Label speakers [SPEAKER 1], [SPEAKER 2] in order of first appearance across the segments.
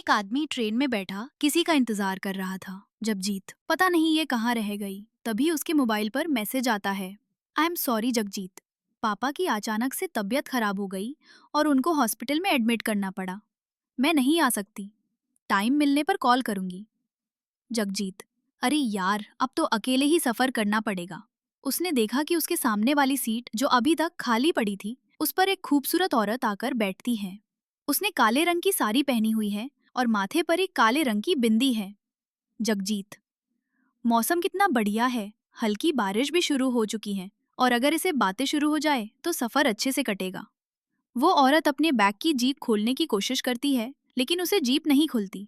[SPEAKER 1] एक आदमी ट्रेन में बैठा किसी का इंतजार कर रहा था। जगजीत पता नहीं ये कहाँ रह गई। तभी उसके मोबाइल पर मैसेज आता है, आई एम सॉरी जगजीत, पापा की अचानक से तबीयत खराब हो गई और उनको हॉस्पिटल में एडमिट करना पड़ा। मैं नहीं आ सकती, टाइम मिलने पर कॉल करूंगी। जगजीत, अरे यार, अब तो अकेले ही सफर करना पड़ेगा। उसने देखा कि उसके सामने वाली सीट जो अभी तक खाली पड़ी थी, उस पर एक खूबसूरत औरत आकर बैठती है। उसने काले रंग की साड़ी पहनी हुई है और माथे पर एक काले रंग की बिंदी है। जगजीत, मौसम कितना बढ़िया है, हल्की बारिश भी शुरू हो चुकी है और अगर इसे बातें शुरू हो जाए तो सफर अच्छे से कटेगा। वो औरत अपने बैग की जीप खोलने की कोशिश करती है, लेकिन उसे जीप नहीं खुलती।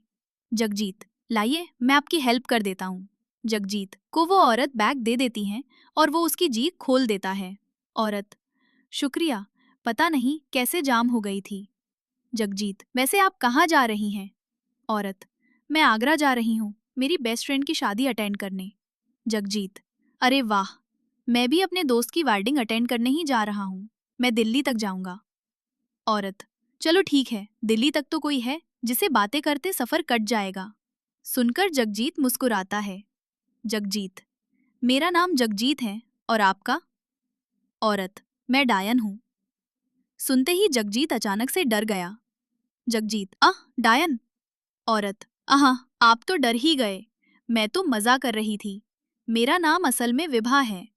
[SPEAKER 1] जगजीत, लाइए मैं आपकी हेल्प कर देता हूँ। जगजीत को वो औरत बैग दे देती है और वो उसकी जीप खोल देता है। औरत, शुक्रिया, पता नहीं कैसे जाम हो गई थी। जगजीत, वैसे आप कहाँ जा रही हैं? औरत, मैं आगरा जा रही हूँ, मेरी बेस्ट फ्रेंड की शादी अटेंड करने। जगजीत, अरे वाह, मैं भी अपने दोस्त की वेडिंग अटेंड करने ही जा रहा हूँ। मैं दिल्ली तक जाऊंगा। औरत, चलो ठीक है, दिल्ली तक तो कोई है जिसे बातें करते सफर कट जाएगा। सुनकर जगजीत मुस्कुराता है। जगजीत, मेरा नाम जगजीत है, और आपका? औरत, मैं डायन हूँ। सुनते ही जगजीत अचानक से डर गया। जगजीत, डायन? औरत, आप तो डर ही गए, मैं तो मजा कर रही थी। मेरा नाम असल में विभा है।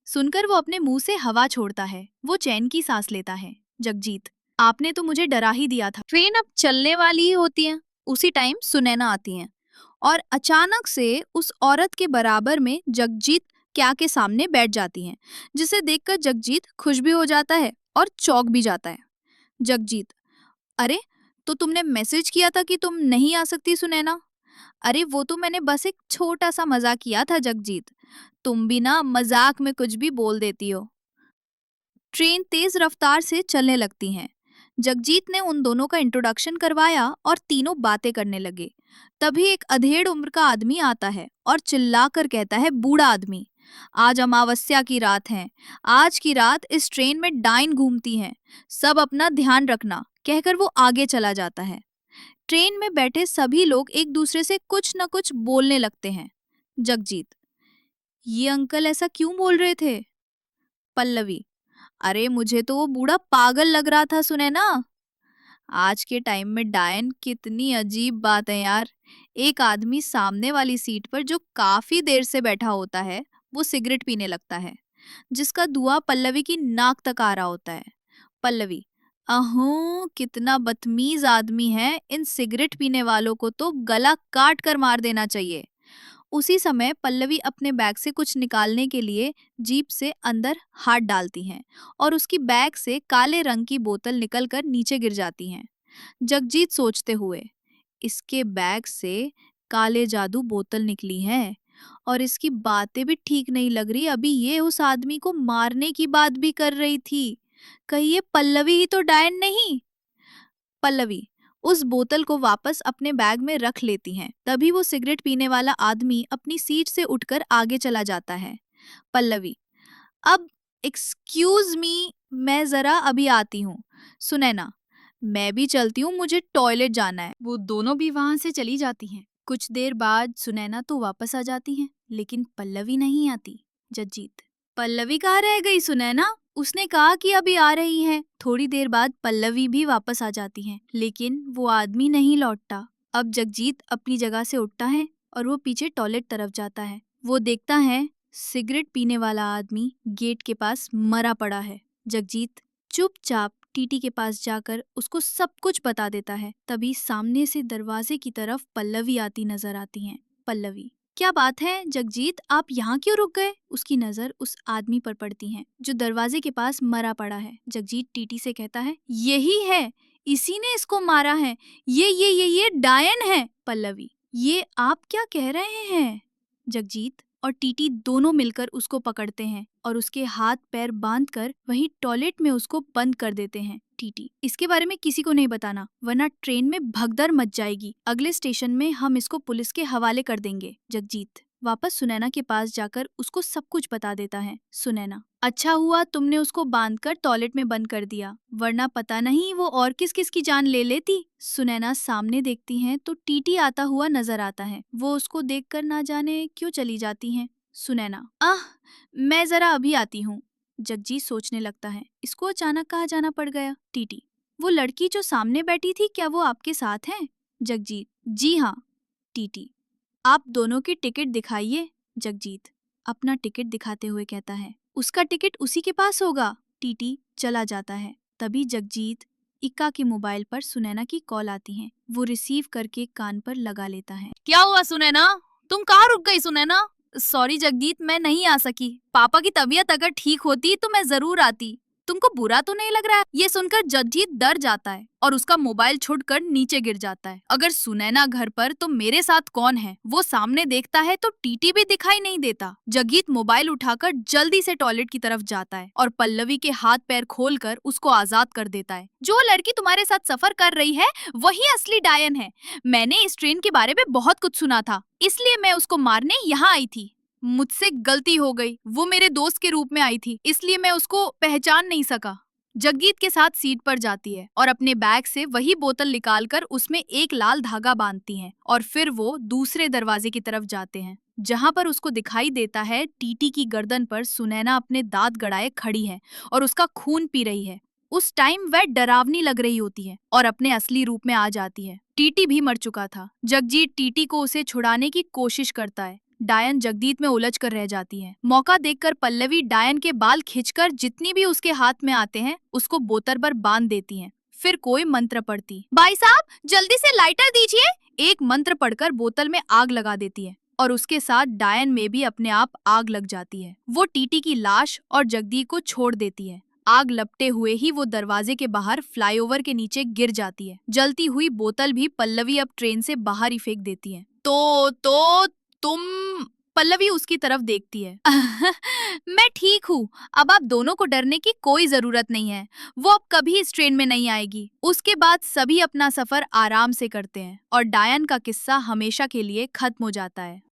[SPEAKER 1] सुनकर वो अपने मुंह से हवा छोड़ता है, वो चैन की सांस लेता है। जगजीत, आपने तो मुझे डरा ही दिया था। ट्रेन अब चलने वाली ही होती है, उसी टाइम सुनैना आती है और अचानक से उस औरत के बराबर में जगजीत क्या के सामने बैठ जाती हैं, जिसे देखकर जगजीत खुश भी हो जाता है और चौंक भी जाता है। जगजीत, अरे, तो तुमने मैसेज किया था कि तुम नहीं आ सकती सुनैना? अरे वो तो मैंने बस एक छोटा सा मजाक किया था जगजीत, तुम भी ना मजाक में कुछ भी बोल देती हो। ट्रेन तेज रफ्तार से चलने लगती हैं। जगजीत ने उन दोनों का इंट्रोडक्शन करवाया और तीनों बातें करने लगे। तभी एक अधेड़ उम्र का आदमी आता है और चिल्लाकर कहता है, बूढ़ा आदमी, आज अमावस्या की रात है, आज की रात इस ट्रेन में डाइन घूमती हैं, सब अपना ध्यान रखना, कहकर वो आगे चला जाता है। ट्रेन में बैठे सभी लोग एक दूसरे से कुछ न कुछ बोलने लगते हैं। जगजीत, ये अंकल ऐसा क्यों बोल रहे थे? पल्लवी, अरे मुझे तो वो बूढ़ा पागल लग रहा था सुनैना। आज के टाइम में डायन कितनी अजीब बात है यार। एक आदमी सामने वाली सीट पर जो काफी देर से बैठा होता है, वो सिगरेट पीने लगता है, जिसका धुआं पल्लवी की नाक तक आ रहा होता है। पल्लवी, अहो कितना बदतमीज आदमी है, इन सिगरेट पीने वालों को तो गला काट कर मार देना चाहिए। उसी समय पल्लवी अपने बैग से कुछ निकालने के लिए जीप से अंदर हाथ डालती हैं और उसकी बैग से काले रंग की बोतल निकलकर नीचे गिर जाती हैं। जगजीत सोचते हुए, इसके बैग से काले जादू बोतल निकली है और इसकी बातें भी ठीक नहीं लग रही, अभी ये उस आदमी को मारने की बात भी कर रही थी, कहीं ये पल्लवी ही तो डायन नहीं? पल्लवी उस बोतल को वापस अपने बैग में रख लेती हैं। तभी वो सिगरेट पीने वाला आदमी अपनी सीट से उठकर आगे चला जाता है। पल्लवी, अब एक्सक्यूज मी, मैं जरा अभी आती हूँ। सुनैना, मैं भी चलती हूँ, मुझे टॉयलेट जाना है। वो दोनों भी वहां से चली जाती हैं। कुछ देर बाद सुनैना तो वापस आ जाती हैं, लेकिन पल्लवी नहीं आती। जगजीत, पल्लवी कहाँ रह गई सुनैना? उसने कहा कि अभी आ रही है। थोड़ी देर बाद पल्लवी भी वापस आ जाती हैं, लेकिन वो आदमी नहीं लौटता। अब जगजीत अपनी जगह से उठता है और वो पीछे टॉयलेट तरफ जाता है। वो देखता है सिगरेट पीने वाला आदमी गेट के पास मरा पड़ा है। जगजीत चुपचाप टीटी के पास जाकर उसको सब कुछ बता देता है। तभी सामने से दरवाजे की तरफ पल्लवी आती नजर आती हैं। पल्लवी, क्या बात है जगजीत, आप यहाँ क्यों रुक गए? उसकी नजर उस आदमी पर पड़ती है जो दरवाजे के पास मरा पड़ा है। जगजीत टीटी से कहता है, यही है, इसी ने इसको मारा है, ये डायन है। पल्लवी, ये आप क्या कह रहे हैं? जगजीत और टीटी दोनों मिलकर उसको पकड़ते हैं और उसके हाथ पैर बांधकर वहीं टॉयलेट में उसको बंद कर देते हैं। टीटी, इसके बारे में किसी को नहीं बताना, वरना ट्रेन में भगदड़ मच जाएगी। अगले स्टेशन में हम इसको पुलिस के हवाले कर देंगे। जगजीत, वापस सुनैना के पास जाकर उसको सब कुछ बता देता है। सुनैना, अच्छा हुआ तुमने उसको बांधकर टॉयलेट में बंद कर दिया, वरना पता नहीं वो और किस किस की जान ले लेती। सुनैना सामने देखती हैं तो टीटी आता हुआ नजर आता है। वो उसको देखकर ना जाने क्यों चली जाती हैं। सुनैना, मैं जरा अभी आती हूँ। जगजीत सोचने लगता है, इसको अचानक कहाँ जाना पड़ गया। टीटी, वो लड़की जो सामने बैठी थी, क्या वो आपके साथ है? जगजीत, जी हाँ। टीटी, आप दोनों की टिकट दिखाइए। जगजीत अपना टिकट दिखाते हुए कहता है, उसका टिकट उसी के पास होगा। टीटी चला जाता है। तभी जगजीत इक्का के मोबाइल पर सुनैना की कॉल आती है। वो रिसीव करके कान पर लगा लेता है। क्या हुआ सुनैना, तुम कहाँ रुक गई? सुनैना, सॉरी जगजीत, मैं नहीं आ सकी। पापा की तबीयत अगर ठीक होती तो मैं जरूर आती। तुमको बुरा तो नहीं लग रहा है? ये सुनकर जगजीत डर जाता है और उसका मोबाइल छुटकर नीचे गिर जाता है। अगर सुनैना घर पर तो मेरे साथ कौन है? वो सामने देखता है तो टीटी भी दिखाई नहीं देता। जगजीत मोबाइल उठाकर जल्दी से टॉयलेट की तरफ जाता है और पल्लवी के हाथ पैर खोलकर उसको आजाद कर देता है। जो लड़की तुम्हारे साथ सफर कर रही है वही असली डायन है। मैंने इस ट्रेन के बारे में बहुत कुछ सुना था, इसलिए मैं उसको मारने यहाँ आई थी। मुझसे गलती हो गई, वो मेरे दोस्त के रूप में आई थी, इसलिए मैं उसको पहचान नहीं सका। जगजीत के साथ सीट पर जाती है और अपने बैग से वही बोतल निकालकर उसमें एक लाल धागा बांधती है और फिर वो दूसरे दरवाजे की तरफ जाते हैं, जहां पर उसको दिखाई देता है टीटी की गर्दन पर सुनैना अपने दांत गड़ाए खड़ी है और उसका खून पी रही है। उस टाइम वह डरावनी लग रही होती है और अपने असली रूप में आ जाती है। टीटी भी मर चुका था। जगजीत टीटी को उसे छुड़ाने की कोशिश करता है। डायन जगजीत में उलझ कर रह जाती है। मौका देखकर पल्लवी डायन के बाल खींचकर जितनी भी उसके हाथ में आते हैं उसको बोतल पर बांध देती हैं। फिर कोई मंत्र पढ़ती, भाई साहब जल्दी से लाइटर दीजिए। एक मंत्र पढ़कर बोतल में आग लगा देती है और उसके साथ डायन में भी अपने आप आग लग जाती है। वो टीटी की लाश और जगदीप को छोड़ देती है। आग लपटे हुए ही वो दरवाजे के बाहर फ्लाईओवर के नीचे गिर जाती है। जलती हुई बोतल भी पल्लवी अब ट्रेन से बाहर ही फेंक देती है। तो तुम, पल्लवी उसकी तरफ देखती है। मैं ठीक हूँ, अब आप दोनों को डरने की कोई जरूरत नहीं है। वो अब कभी इस ट्रेन में नहीं आएगी। उसके बाद सभी अपना सफर आराम से करते हैं और डायन का किस्सा हमेशा के लिए खत्म हो जाता है।